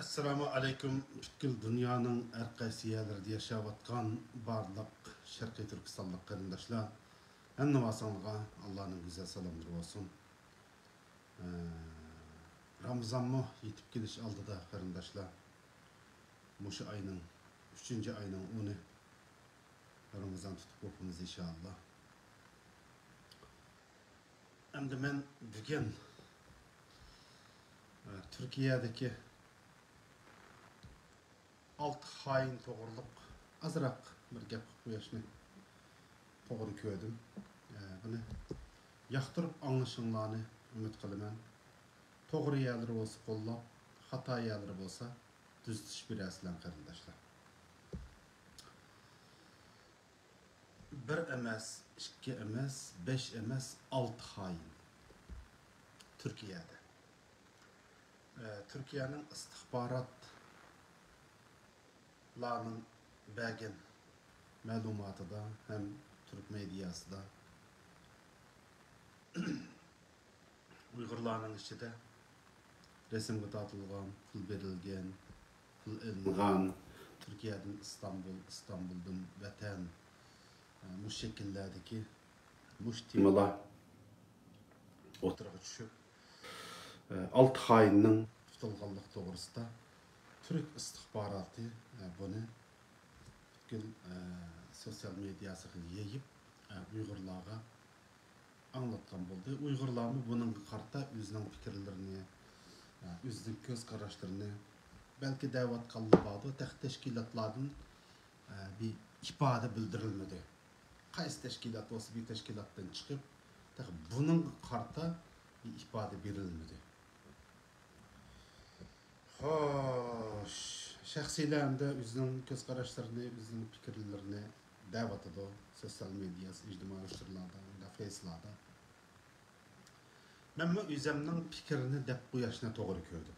Assalamu alaikum. Bütün dünyanın her qaysi yerlerde yaşayatkan barlıq Şərqi Türkistanlıq qarindaşlar. Həmmə vasanlığa Allah'ın güzel salamları olsun. Ramazan mı yetip geliş aldı da qarindaşlar. Muşu ayının 3. ayının 10'u Ramazan tutup opumuz inşallah. Hem de ben bugün Türkiye'deki alt hain toğırlık azırak bir gap koyuşunu toğır köydüm. Bunu yaxtırıp anlaşılmanı ümit kılıman. Toğır yerleri olsa kollap, hata yerleri olsa düztüş bir aslan qarindaşlar. Bir emas, iki emas, 5 emas, 6 hain Türkiye'de. Türkiye'nin istihbaratlarının bəgin məlumatı da hem Türk medyası da Uygurlarının içinde resim qıtatılğan, pul verilgen, pul elinğan, Türkiye'den İstanbul'dan vətən bu şekillerdeki muş temalar oturuğa düşüp alt haininin tutulğanlık doğrusu da Türk istihbaratı bunu bütün sosyal medyası yayıp Uygurlarga anlatkan buldu. Uygurlar mı bunun karta özünün fikirlerini, özünün göz kararlarını belki davet kallıbadı, teşkilatlardan bir ifade bildirilmedi. Qaysı teşkilat olsa bir teşkilattan çıkıp bunun karta bir ifade verilmedi. Hoş. Şəxsilərimdə özünün göz qarashlarını, özünün fikirlərini davet edir. Sosyal medyası, ictimai uyuşturularda, Facebook'da. Mən özümün fikrini dəb bu yaşına doğru gördüm.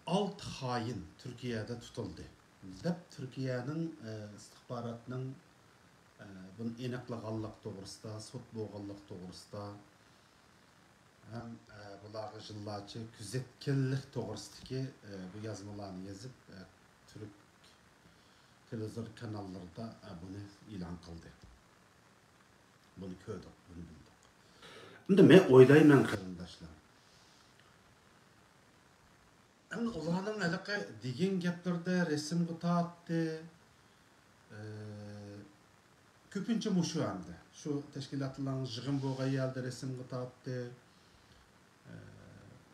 Alt hain Türkiye'de tutuldu. Dəb Türkiye'nin istihbaratının bunun eniqlığanlıq doğrusu, sot boğanlıq doğrusu hem bularga yıllarca küzetkenlik doğrusundaki bu yazmalarını yazıp Türk televizyon kanallarında bunu ilan kıldı. Bunu köydük, bunu bildik. Şimdi ben oylayayım qarindaşlar. Hem ulanın alaka degen gaplerde resim qıtatdı. Köpünçe muşu hamda. Şu teşkilatların jığın boğa yalda resim qıtatdı.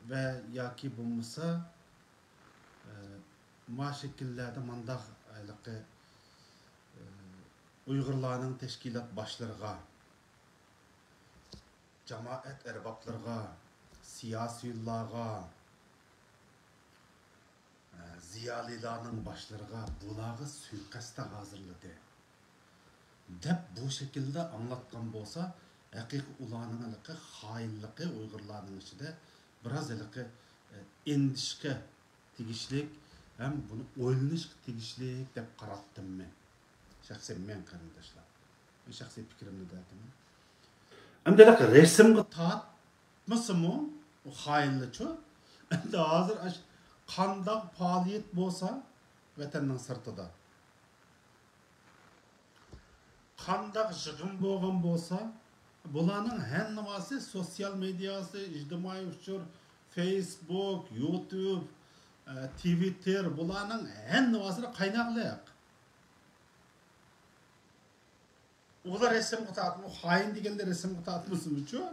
Ve ya ki bulmasa ma şekillerde mandaq aylıqı Uygurlarının teşkilat başlarına, cemaat erbaplarına, siyasilerine, ziyalilarının başlarına bulağı suikasta hazırladı. Dep bu şekilde anlatkan bolsa, hakiki ulanın alıqı, hainliqi Uygurlarının içinde biraz alıqı endişke tegişlik hem bunu oynanış tegişlik dep qarattım men. Şahsen men qarindaşlar. Ben şahsi fikrimni de aytdım. Hem de alıqı resimga tatmasımı o hainliçi. Hem de hazır qandaq faaliyet bolsa vatanның sırtıda. Qandaq jığın bolğan bolsa bularning hammasi sosyal medyası, ictimai uçur, Facebook, YouTube, Twitter bularning hammasi qaynaqliq. Ular resim qıtatmı, hain degende resim qıtatmısın üçü.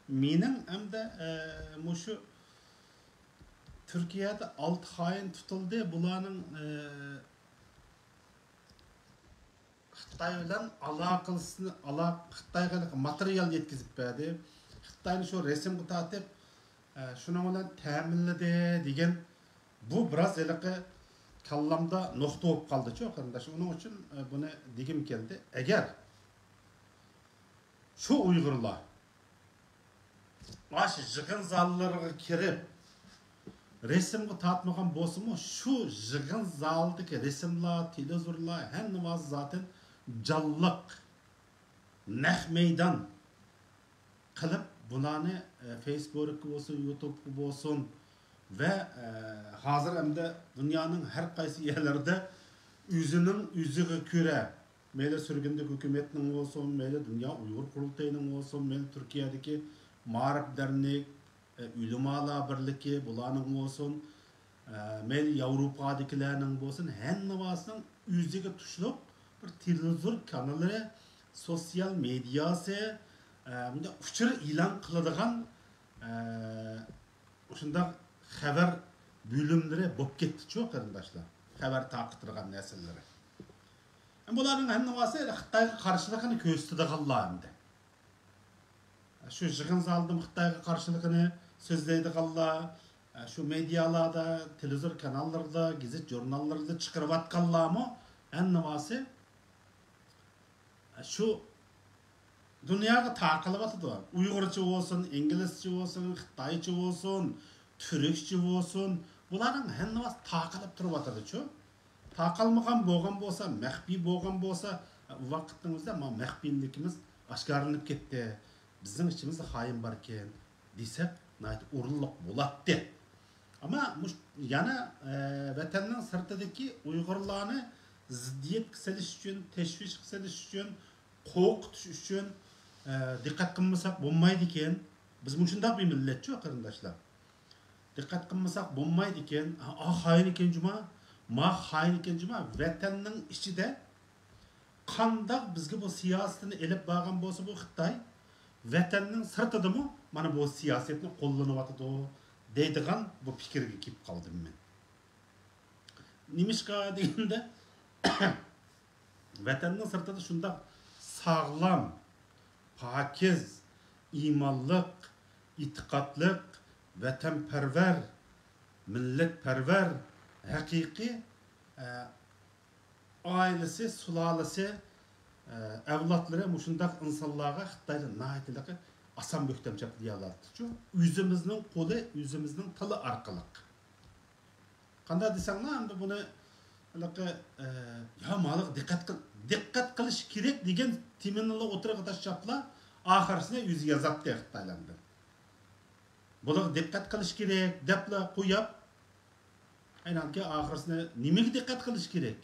Mening hamda muşu Türkiye'de alt hain tutuldu. Bularning Xitay bilen alaqasını Xitayga material yetkizip berdi. Xitayni şu resim qıtatıp şunun bilen ta'minledi degen bu biraz eliqi kallamda nokta olup kaldı çok qarindaş. Onun için bunu degim geldi. Eğer şu Uygurlar başı jığın zallarına kirip resim qıtatmagan bolsa şu jığın zaldaki resimler, televizorlar hemmasi zaten canlıq, nəh meydan qılıp bularni Facebook olsun, YouTube olsun, ve hazır hem de dünyanın her kaysı yerlerde üzünün üzüğü küre meyle sürgündeki hükümetinin olsun, meyle Dünya Uygur Kurultayının olsun, meyle Türkiye'deki Mağrip Dernek, Ülümalar Birliği bulanın olsun, meyle Avrupa'dakilerinin olsun, her vasının üzüğü tuşlup bir televizyon kanalları, sosyal medyası, bunda uçur ilan kıladığan şunda haber bölümleri bop ketdi çok kardeşler. Haber taqıtırgan nesilleri. Bularning hammasi Xitoyga qarshiligini ko'rsatdi qallamda. Shu yig'in zalida Xitoyga qarshiligini so'zlaydiganlar, shu medialarda, televizor kanallarida, gazet jurnallarida chiqarayotganlarmi hammasi shu dunyoga taqilyapti. Uyg'urcha bo'lsin, inglizcha bo'lsin, xitoycha bo'lsin, turkcha bo'lsin, bularning hammasi taqilib turibdi-chu. Taqalmagan bo'lgan bo'lsa, maxfiy bo'lgan bo'lsa, u vaqtimizda maxfiyligimiz oshkorlanib ketdi. Bizning ichimizda xoin bor ekan, desak, o'rinliq bo'ladi. Ammo yana vatanning sirtidagi Uyg'urlarni ziddiyat qilish uchun, tashvish qilish uchun, qo'rqitish uchun diqqat qilmasak bo'lmaydi ekan. Biz shunday bir millatchi qarindoshlar. Diqqat qilmasak bo'lmaydi ekan. Xoin ekan juma. Ma hain ikincima vatanning ichida qandoq bizga bu siyosatni elib borgan bo'lsa bu Xitoy vatanning sirtidami mana bu siyosatni qo'llanyapti deydigan bu fikrga kelib qoldim men. Nimishqa deganda vatanning sirtida shundoq sog'lom, pokiz, iymonliq, e'tiqodliq, vatanparvar, millatparvar haqiqiy ailesi, sulalesi, evlatları muşundaq insanlarga Xitoyda nahayatiliqi asan böktemçap diyorlardı. Çünkü yüzümüzün kolu, yüzümüzün tili arkalık. Qanday desanglar, endi buni ya malik dikkat qilish kerak degan teminli o'tirib tashaplar, oxirisida yuzi yazatdi Xitoylarda. Bular dikkat qilish kerak debla qo'yib aynanki oxirisida nimaga diqqat qilish kerak?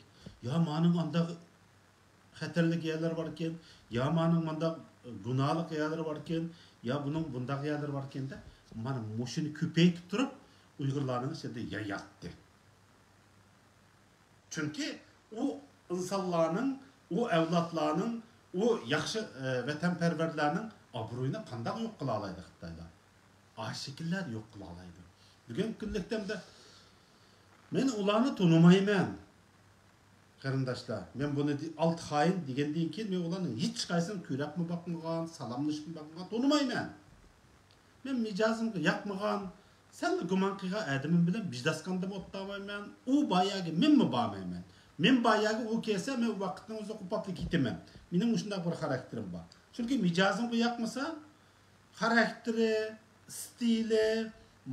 Ya mening anda xatarlik yerlar bor ekan, ya mening manda gunohlik yerlar bor ekan, ya buning bundaq yerlar bor ekan-da, mana mushuni ko'paytirib turib Uyg'urlarning ichida yayatdi. Chunki u insonlarning, u avlodlarning, u yaxshi vatanparvarlarning obro'yini qanday yo'q qila oladi Xitoylar? Ashikillar yo'q qila oladi. Bugun kunlikda men ularni tonimayman. Qarindoshlar, men buni alt xoin degandan keyin men ularning hech qaysini ko'rapmi boqmagan, salomlashib boqmagan tonimayman. Men mijozimga yoqmagan, sen gumon qilgan adamim bilan bijdasqanda o'tmayman. U boyagi menmi bormayman. Men boyagi u kelsa, men vaqtni o'zi qo'patib ketaman. Mening shunday bir xarakterim bor. Chunki mijozimga yoqmasa, xarakteri, stili,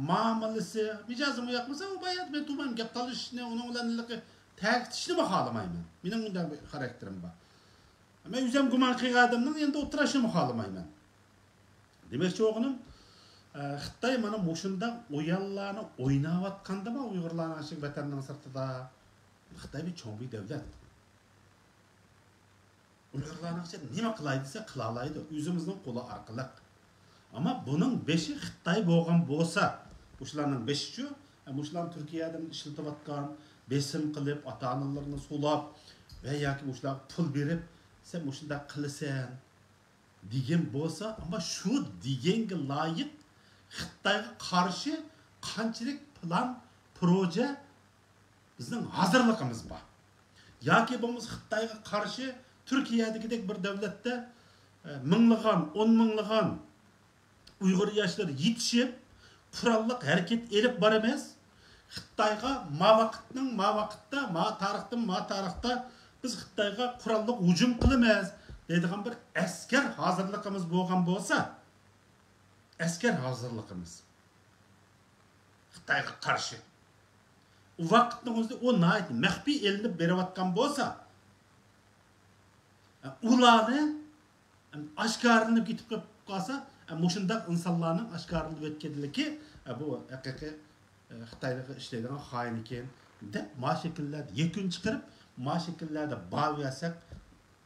muomalasi, mijozimga yoqmasa, u boyagi men tuman gap talishni, uning bilan ta'kidlashni xohlamayman. Mening bunday bir xarakterim bor. Men o'zim gumon qilgan odamning endi o'tirishni xohlamayman. Demakchi o'g'lim, Xitoy mana mushunda o'yinlarni o'ynayotganda Uyg'urlarning shu vatanning sirtida Xitoy bir cho'ng bir davlat. Uyg'urlarning nima qilaydi desa qila oladi, o'zimizning qo'li orqali. Ammo buning 5i Xitoy bo'lgan bo'lsa, o'shalarning 5i-chu, o'shalar Turkiyadan ishlatayotgan, besim qilib, ota-onalarni so'lab va yoki o'shalar pul berib, sen o'shunda qilasan degan bo'lsa, ammo shu deganga loyiq Xitoyga qarshi qanchalik plan, proje bizning hozirligimiz bor. Yoki bo'lmasa Xitoyga qarshi Turkiyadagidek bir davlatda minglagan, 10 minglagan Uyg'ur yoshlar yetishib, qurolliq harakat elib bor emas. Xitoyga ma vaqtda, ma tarixda biz Xitoyga qurolliq hujum qilamiz deydigan bir askar hozirligimiz bo'lgan bo'lsa, askar hozirligimiz Xitoyga qarshi u vaqtning o'zida o nayt maxfiy elinib berayotgan bo'lsa, ularni oshkorlanib ketib qolsa, mushundaq insonlarning oshkorlanib ketganligi bu haqiqiy Xitoyda ishlaydigan xoin ekan deb ma şekillerde yekun chiqarib ma şekillerde bağ versak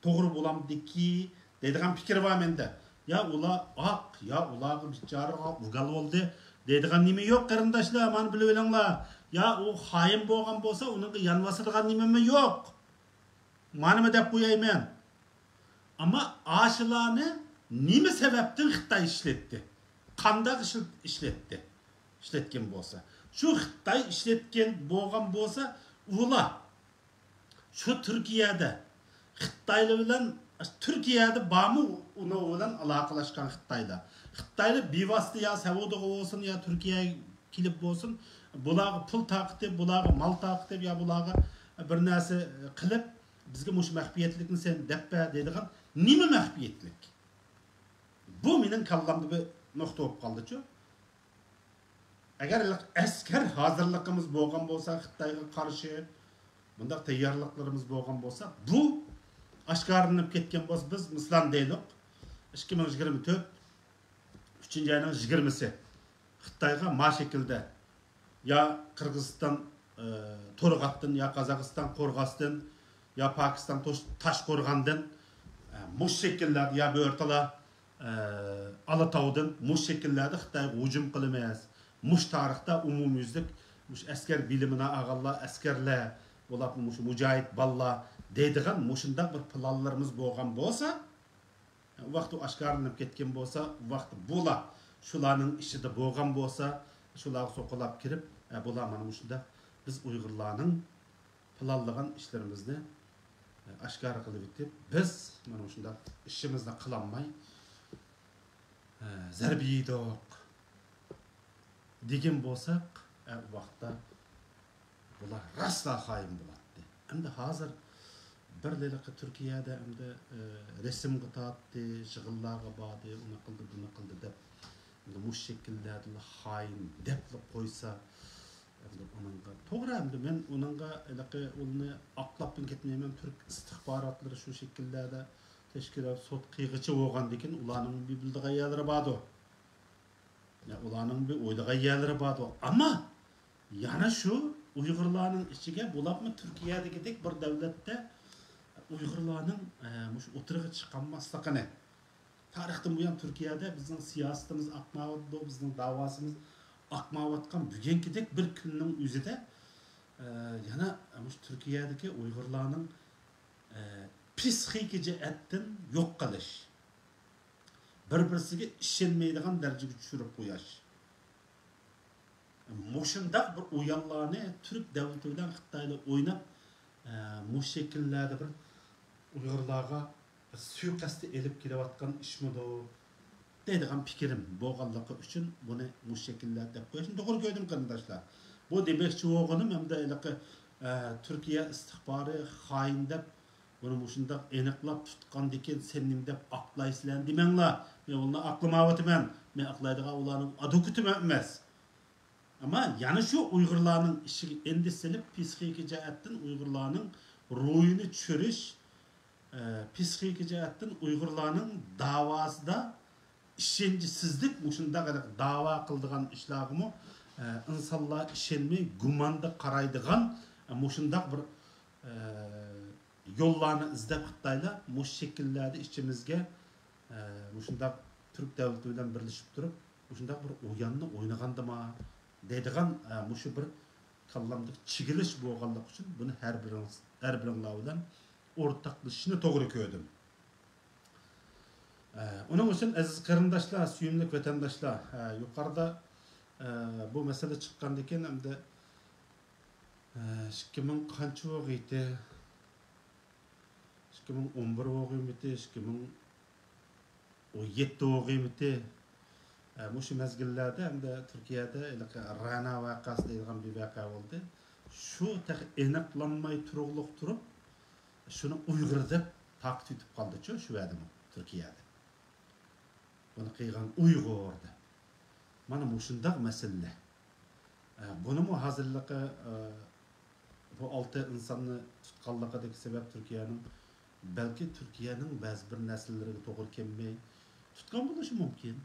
to'g'ri bo'lamdiki deydigan fikr bor menda. Ya ular oq, ya ularga bicharaga ugal bo'ldi deydigan nima yo'q qarindoshlar, mana bilib olinglar. Ya u xoin bo'lgan bo'lsa, uning yanvasadigan nima yo'q. Mana deb qo'yayman. Ama aşılarını nima sebepten Xitoy ishlatdi? Qanday ishlatdi? İşletken bo'lsa. Şu Xitoy ishlatgan bo'lgan bo'lsa, ular şu Türkiye'de Xitoylar bilan Türkiye'de bormi uni bilan aloqalashgan Xitoylar. Xitoylar bevosita ya Saudiyaga bo'lsin ya Turkiyaga kelib bo'lsin, bularga pul taqib, bularga mal taqib ya bularga bir narsa qilib bizga mush maxfiyatlikni sen debba deydigan nima maxfiyatlik? Bu mening kallamda bir nokta bo'lib qoldi-ku. Agar askar hozirligimiz bo'lgan bo'lsa, Xitoyga qarshi bunda tayyorliklarimiz bo'lgan bo'lsa, bu oshkorlanib ketgan bo'lsa, biz mislan deylik 2024 3-oyning 20si Xitoyga ma şekilde ya Qirg'iziston To'rg'atdan ya Qozog'iston Qo'rg'osdan ya Pakistan Toshqo'rg'ondan mush şekillerde ya börtala Alatav'dan mush şekillerde Xitoyga hujum qilmas. Mush tarixda umumyüzlük mush askar bilimine ağallar, askarlar, bo'lib mush mujohid ballar deydigan mushundaq bir planlarımız bo'lgan bo'lsa, vaqt oshkorlanib ketgan bo'lsa, vaqt bular shularning ishida bo'lgan bo'lsa, shular so'qilab kirib, bular mana mushunda biz Uyg'urlarning planlagan ishlarimizni oshkor qilib bitib, biz mana shunda ishimizni qilolmay zarb yedik degan bo'lsak, vaqtda bular rasla xoin bo'ladi. Endi hozir bir liraqı Türkiye'de endi resim qıtatdı, shig'illarga bordi, uni qildi, buni qildi deb endi mush shekillarda xoin deb qo'ysa, endi uningga to'g'ri, endi men uningga uni aqlab ketmayman. Türk istihbarotlari shu shekillarda tashkilot sud qiyg'ichi bo'lgandan keyin ularning bir bildigan yerlari bordi. Ya ularning bir o'ylagan yerlari bordi. Ammo yana shu Uyg'urlarning ichiga bo'libmi Turkiyadagidek bir davlatda Uyg'urlarning mush o'tirg'i chiqolmasligini tarixdan buyon Turkiyada bizning siyosatimiz aqmayotdi, bizning davosimiz aqmayotgan bugunkidek bir kunning o'zida yana mush Turkiyadagi Uyg'urlarning psixik jihatdan yo'q qilish, bir-birisiga ishonmaydigan darajaga tushirib qo'yish. Mushundaq bir o'yinlarni Türk davlati bilan Xitoylar o'ynab, mush shekillarda bir Uyg'urlarga suiqasdga elib kelayotgan ishmidir deydigan fikrim bo'lganligi uchun buni mush shekillarda deb qo'yishni to'g'ri ko'rdim qarindoshlar. Bu demakchi o'g'lim hamda Türkiye istihbori xoin deb buni mushundaq aniqlab tutgandan keyin sen nim deb aqlaysizlar demanglar. Men ularni aqlamayapman. Men aqlaydigan ularning advokatim emas. Ama yani şu Uyg'urlarning ishiga endi silib psixik jihatdan Uyg'urlarning ruhini tushirish, psixik jihatdan Uyg'urlarning davosida ishonchisizlik mushundaq da'vo qildigan ishlarimi insonlar ishonmay gumanda qaraydigan mushundaq bir yo'llarni izlab Xitoylar mush shekillarda ichimizga mushundaq Türk davlati bilan birlashib turib, mushundaq bir o'yinni o'ynagandimi deydigan mushu bir kallamda chigilish bo'lganligi uchun buni har biringlar bilan o'rtoqlashishni to'g'ri ko'rdim. Uning uchun aziz qarindoshlar, suyimli vatandoshlar, yuqorida bu masala chiqqandan keyin hamda 2000 qancha o'g'iydi? 2011 o'g'iydi, 2017 o'g'iydi. Muşu mezgillerde hem de Türkiye'de Rana vakası deyilgen bir vaka oldu. Şu tek enaklanmayı turup şunu Uygur deb takip etip kaldı şu adamı Türkiye'de. Bunu kıygan Uygur deb. Mana muşundaq mesele. Bunu mu hazırlığı bu altı insanı tutkallıqadaki sebep Türkiye'nin belki Türkiye'nin bazı bir nesilleri doğru kelmey tutkan buluşı mümkün.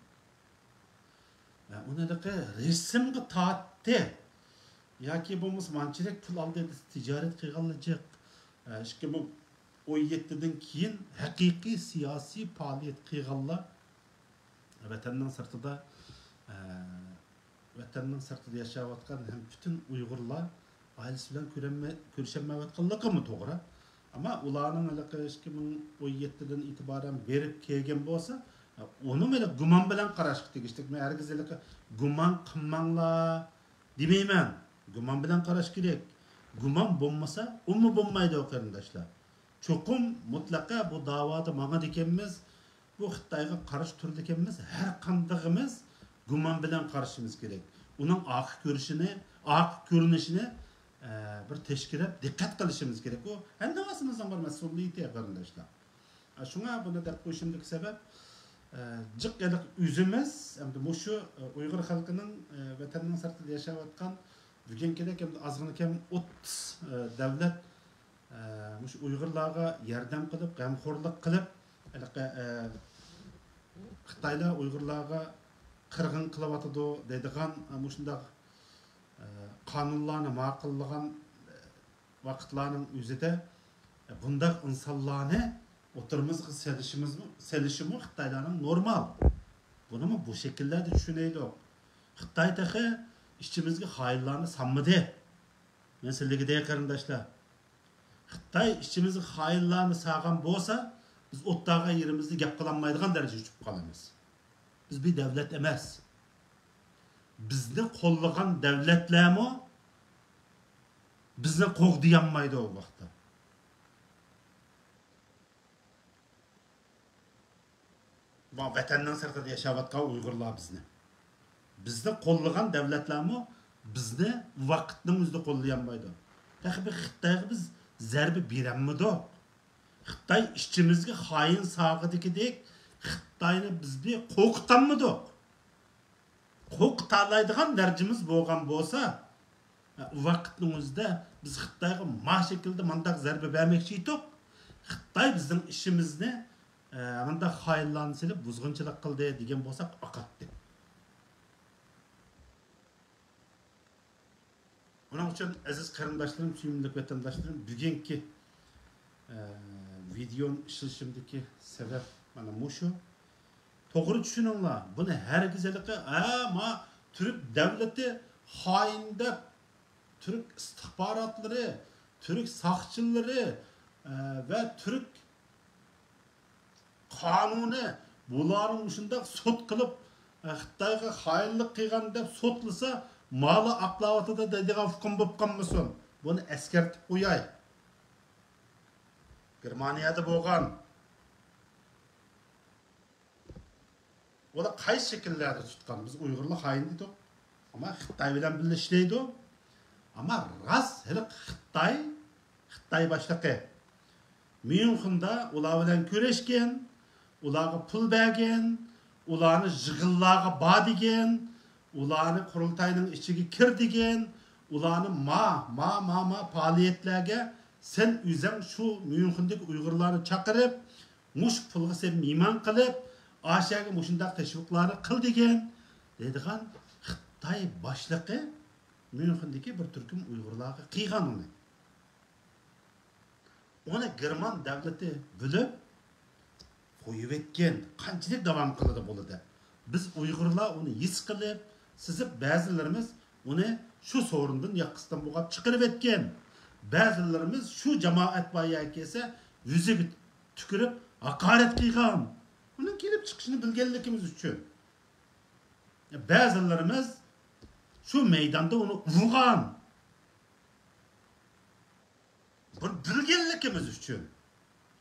Ona da resimga tatdi yoki bo'lmasa manchilik pul oldi tijorat qilganlar 2017'den keyin haqiqiy siyosiy faoliyat qilganlar vatanning sirtida yashayotgan ham bütün Uyg'urlar ailesi bilan ko'rishmayotganligi to'g'ri. Ama ularning 2017'den itibaren berib kelgan bo'lsa, onu böyle guman bilan qarashga tegishli. Men herkes guman qilmanglar demeyman. Guman bilan qarash kerak. Guman bo'lmasa, umma bo'lmaydi qarindoshlar. Çokum mutlaka bu davada manga dekenmiz, bu Xitoyga qarshi turdi ekanmiz, har qandag'imiz guman bilan qarashimiz kerak. Uning oqib ko'rinishini bir tashkilab diqqat qilishimiz kerak. O hammasimizning bir mas'uliyati qarindoshlar. Shunga buni deb qo'yishimdagi sabab jiq yiliq o'zimiz, endi shu Uyg'ur xalqining vatanning sirtida yashayotgan bugunkidek endi ozgina kam 30 davlat shu Uyg'urlarga yordam qilib, g'amxo'rlik qilib, Xitoylar Uyg'urlarga qirg'in qilyotidi deydigan shunday qonunlarni ma'qullagan vaqtlarning o'zida bunday insonlarni o'tirmizga selishimi Xitoylarning normal. Buni bu shakllarda tushunaylik. Xitoy taxi ishchimizga xoinlarni sanmadi. Men sizlarga deya qarindoshlar. Xitoy ishchimizga xoinlarni saqan bo'lsa, biz o'tdaga yerimizda gap qilolmaydigan darajaga tushib qolamiz. Biz bir davlat emas. Bizni qo'llagan davlatlarmi bizni qo'g'diyanmaydi o vaqtda. Bu vatanning sirtida yashayotgan Uyg'urlar bizni qo'llagan davlatlarmi bizni vaqtning o'zida qo'llayanmaydi. Taxbi Xitoyga biz zarba beramidi. Xitoy ishchimizga xoin saqidikidek Xitoyni bizni qo'rqitanmidi. Qo'rqitalaydigan darajamiz bo'lgan bo'lsa, vaqtning o'zida biz Xitoyga ma shaklda mandaq zarba bermoqchi edik. Xitoy bizning ishimizni mandaq xoinlarni silib buzg'unchilik qildi degan bo'lsak aqatdi. Onun için aziz qarindoshlarım, suyimli vatandoshlarım, bugungi videonun ishilishimdagi sabab mana shu. To'g'ri tushuninglar. Buni hargizlik ma Türk davlati xoin deb Türk istihbarotlari, Türk saqchilari va Türk qonuni bularning shunday sud qilib Xitoyga xoinlik qilgan deb sudlasa malı aklavatı da dediğin hukum bıpkanmısın. Bunu eskertip uyay. Germaniyada boğan. O da kay şekillerde tutkan. Biz Uygurlu hain dedik. Ama Xitay bilen birleştiydi. Ama ras hele Xitay başlıkı. Münkünde ula bilen köreşken, ulağı pul bergen, ulağını jığıllağı badigen, ularni qurultayning ichiga kir degan, ularni ma faoliyatlarga sen o'zing shu Myunxendagi Uyg'urlarni chaqirib, mush pulga sen mehmon qilib, Ashaga mushundaq tashviqlarni qil degan deydigan Xitoy boshlig'i Myunxendagi bir turkum Uyg'urlarga qilgan uni. Ona German davlati bilib qo'yib etgan, qanchalik davom qiladi bo'ladi. Biz Uyg'urlar uni his qilib, sizib ba'zilarimiz uni shu sorundan yaqisdan bo'g'ab chiqarib etgan. Ba'zilarimiz shu jamoat boyaga kelsa, yuziga tukirib haqorat qilgan. Uni kelib chiqishini bilganligimiz uchun. Ba'zilarimiz shu maydonda uni urgan. Bu bilganligimiz uchun.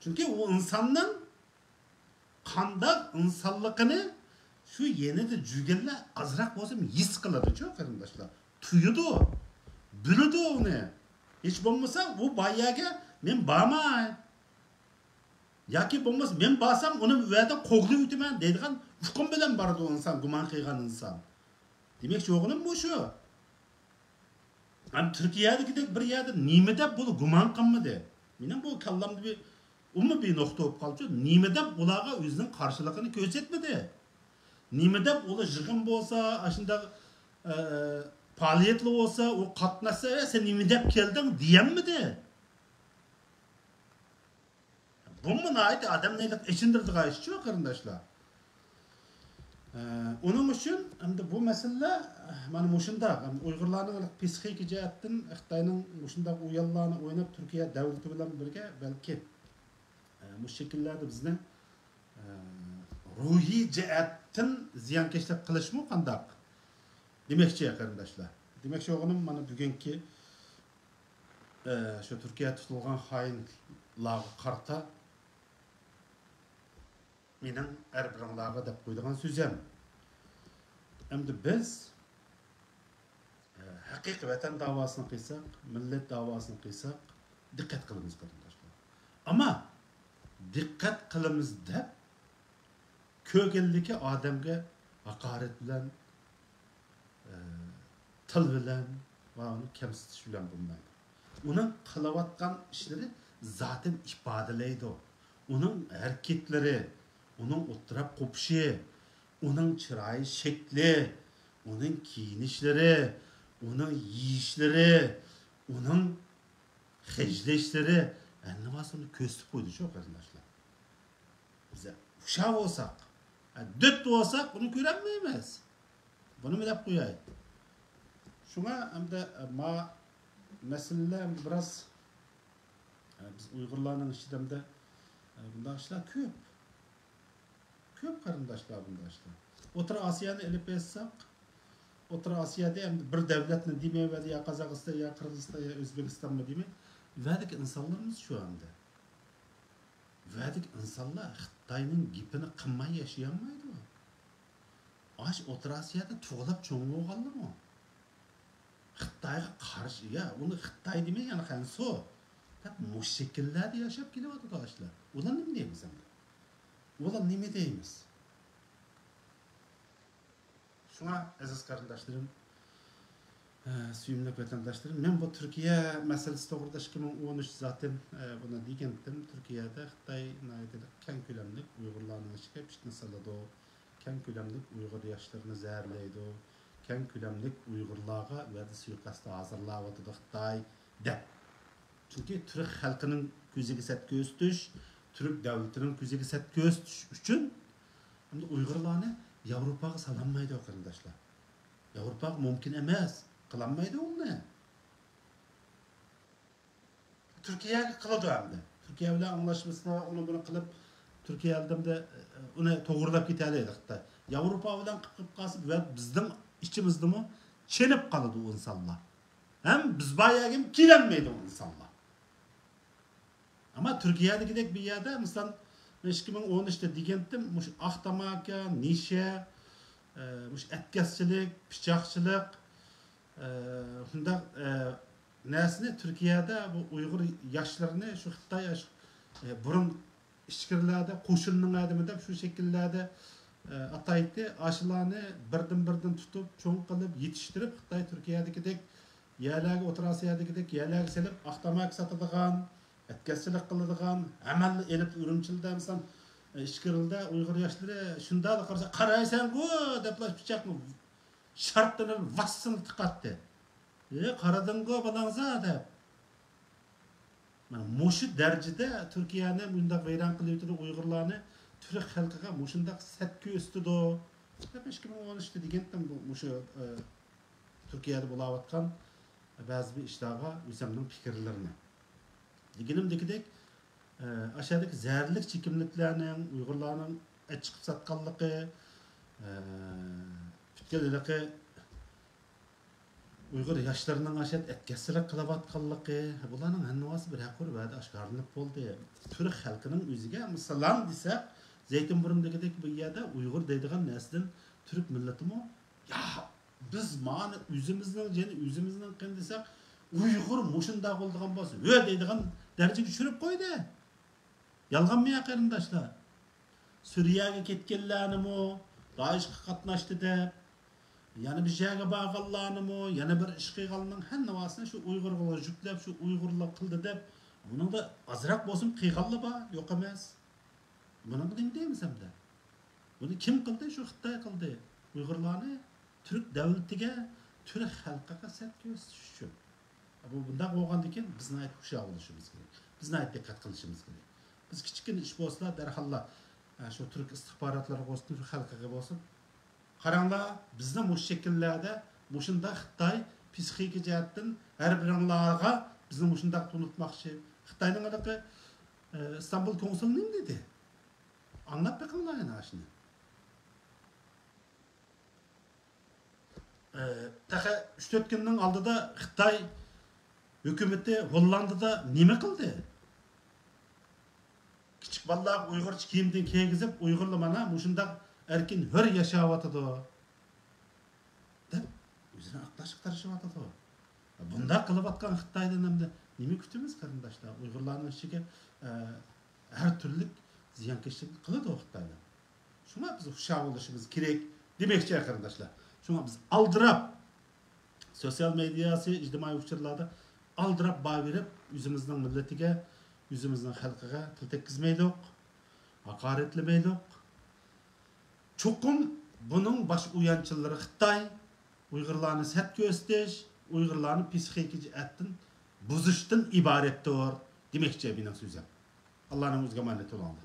Chunki u insonning qanday insonligini şu yeni de cügeller azrak olsa his kıladı çok arkadaşlar. Tuyudu. Bülüdü onu. Hiç bulmasa bu bayağı men bağmay. Ya ki bulmasa men basam onu veda koğlu ütümen dediğin hukum bilen bardı o insan, guman kıygan insan. Demek çoğunun bu şu. Yani Türkiye'deki bir yerde nimede bu guman kılmadı. Benim bu kallamda bir bir nokta olup kaldı. Nimede ulağa özünün karşılığını gözetmedi. Nimede ola jığın bolsa, aşında Faaliyetli olsa, o katnasa, sen nimi dep geldin diyemmedi. Bu mu naydı? Adam neylik içindirdi gayışçı yok kardeşler. Onun için hem bu mesele mana muşunda Uygurlarning psixik jihatdan Xitoyning muşunda uyallarni o'ynab Turkiya davlati bilan birga balki bu şekillerde bizni ruhiy jihatdan ziyonkashlik qilishmi qandaq demoqchi qarindoshlar. Demoqchi o'g'lim mana bugungi şu Turkiya tutilgan xoinlarga qarta mening har biringlarga deb qo'ydigan so'zim. Endi biz haqiqiy vatan davosini qilsak, millat davosini qilsak, diqqat qilamiz qarindoshlar. Ama diqqat qilamiz deb ko'gildagi odamga haqorat bilan, til bilan va uni kamsitish bilan bo'lmaydi. Uning qilayotgan ishlari zaten ifodalaydi. Uning harakatlari, uning o'tirib qo'pishi, uning chiroyi shakli, uning kiyinishlari, uning yeyishlari, uning hijlashlari annimasini ko'rsatib qo'ydi shu qarindoshlar. Biz uşaq olsak, dört olsak bunu ko'rolmaymiz. Bunu mu deb qo'yay? Şuna hem de meseleler biraz biz Uygurlarning içinde bundan işler köp. Köp qarindoshlar bundan işler. O'rta Osiyoni elib etsak, O'rta Osiyada hem bir davlatni demaydi ya Qozog'iston ya Qirg'iziston ya O'zbekistonmi demay, vadik insonlarimiz şu anda. Vadik insonlar Xitoyning gipini qilmay yashayolmaydi. Aş O'rta Osiyada tug'ilib cho'ng bo'lganlarmi? Xitoyga qarshi, ya, uni Xitoy demay, yana Hanso. Hep bu şekillerde yaşayıp geliyordu arkadaşlar. Ulan ne diyemiz hem de? Ulan ne diyemiz? Şuna aziz kardeşlerim, suyumlu vatandaşlarım, ben bu Türkiye meselesi doğruda 2013 zaten buna diyendim. Türkiye'de Xitay keng kölemlik Uygurlarının işe pişkin saladı. Keng kölemlik Uygur yaşlarını zehirleydi. Keng kölemlik Uygurlarga ve de suikasta hazırladı Xitay de. Çünkü Türk halkının gözüge set göz düş, Türk devletinin gözüge set göz düş üçün hem Uygurlarını Avrupa'ya salanmaydı arkadaşlar. Avrupa mümkün emez. Kılanmaydı onu ne? Türkiye'ye kılıdı hem de. Türkiye ile anlaşmasına onu bunu kılıp Türkiye'de de onu doğrulap giderliydi hatta. Avrupa ile kılıp kasıp ve bizden içimizde mi çenip kalıdı o insanlar. Hem biz bayağı gibi kilenmeydi o insanlar. Ama Türkiye'deki bir yerde mesela 2013'te diyendim, muş Ahtamaka, Nişe, muş etkesçilik, bıçakçılık, bunda nesine Türkiye'de bu Uygur yaşlarını şu Xitay burun işkirlerde, koşulunun adımında şu şekillerde ataydı, aşılarını birden tutup, çoğun kılıp, yetiştirip Xitay Türkiye'deki yerlerge, Orta Asya'daki yerlerge selip, Ahtamak satıdığan, etkisilik kılıdığan, hemen elip ürümçilde mesela işkirilde Uygur yaşları şunda da karşı karaysan bu deplaş bıçak mı şartlarının vassını tıkattı. Karadın bu balanza da. Muşu derecede Türkiye'nin bunda veyran kılıyorduk Uygurlarını Türk halkına muşunda setki üstü do. Hep 2013'te diyendim bu muşu Türkiye'de bulavatkan bazı bir iştaha üzerinin fikirlerini. Diginimdekidek aşağıdaki zehirlik çekimliklerinin, Uygurlarının çıkıp satkanlığı, bütkeliliği, Uygur yaşlarının aşağı etkisilik kılavatkanlığı, bunların hannavası bir hakır ve aşkarlanıp oldu. Türk halkının üzüge, mesela desek, Zeytinburnu'ndaki bir yerde Uygur dediğin neslin Türk milleti mi? Ya biz mani üzümüzden kendisek Uygur muşunda olduğun bolsa, öyle dediğin derece düşürüp koydu. Yalgan mı ya qarindoshlar? Suriyaga ketganlarnimi, Daeshga qatnashdi deb, yana bir joyga borganlarnimi, yana bir ish qilganlarning hammasini shu Uyg'urlar juklab, shu Uyg'urlar qildi deb, buning da azroq bo'lsin qilganlar bor, yo'q emas. Buni nima deymiz hamda? Buni kim qildi? Shu Xitoy qildi. Uyg'urlarni Türk davlatiga, Türk halkıga sert gösteriş üçün. Bu bunda olğandan keyin bizni ayt huşa oluşumuz kerak. Bizni ayt dikkat kılışımız kerak. Biz kichikkin iş bolsa derhalla şu Türk istihbaratlary bolsun, Türk halkıga bolsun. Qaranglar, bizni bu şekillerde muşunda Xitay psixiki jihatdan her biringlarga bizni muşunda tunutmakçı. Xitayning anaqa İstanbul konsulu nima dedi? Anlap bakinglar ana shuni. Taqa 3-4 kunning oldida Xitoy hukumati Hollandiyada nima qildi? Kichik bolalar Uyg'urcha kiyimdan kiygizib, Uyg'urlar mana mushundaq erkin hur yashayotidi deb o'zini aqlashib tarashyotidi. Bunda qilib atgan Xitoydan hamda nima kutamiz qarindoshlar? Uyg'urlarning ichiga har turli ziyonkashlik qiladi o Xitoylar. Shuna biz hushyor bo'lishimiz kerak demoqchi qarindoshlar. Shuna biz aldirab sosyal medyası, ijtimoiy uchurlarda aldirab bağ verib, yüzümüzün milletiga, yüzümüzün xalqiga til tekkizmaylik, haqoratlamaylik. Çoqum bunun baş uyançıları Xitoy, Uyg'urlarni sat gösterish, Uyg'urlarni psixiki jihatdan buzishdan iboratdir demoqchi mening so'zim. Allohning o'ziga manat bo'ladi.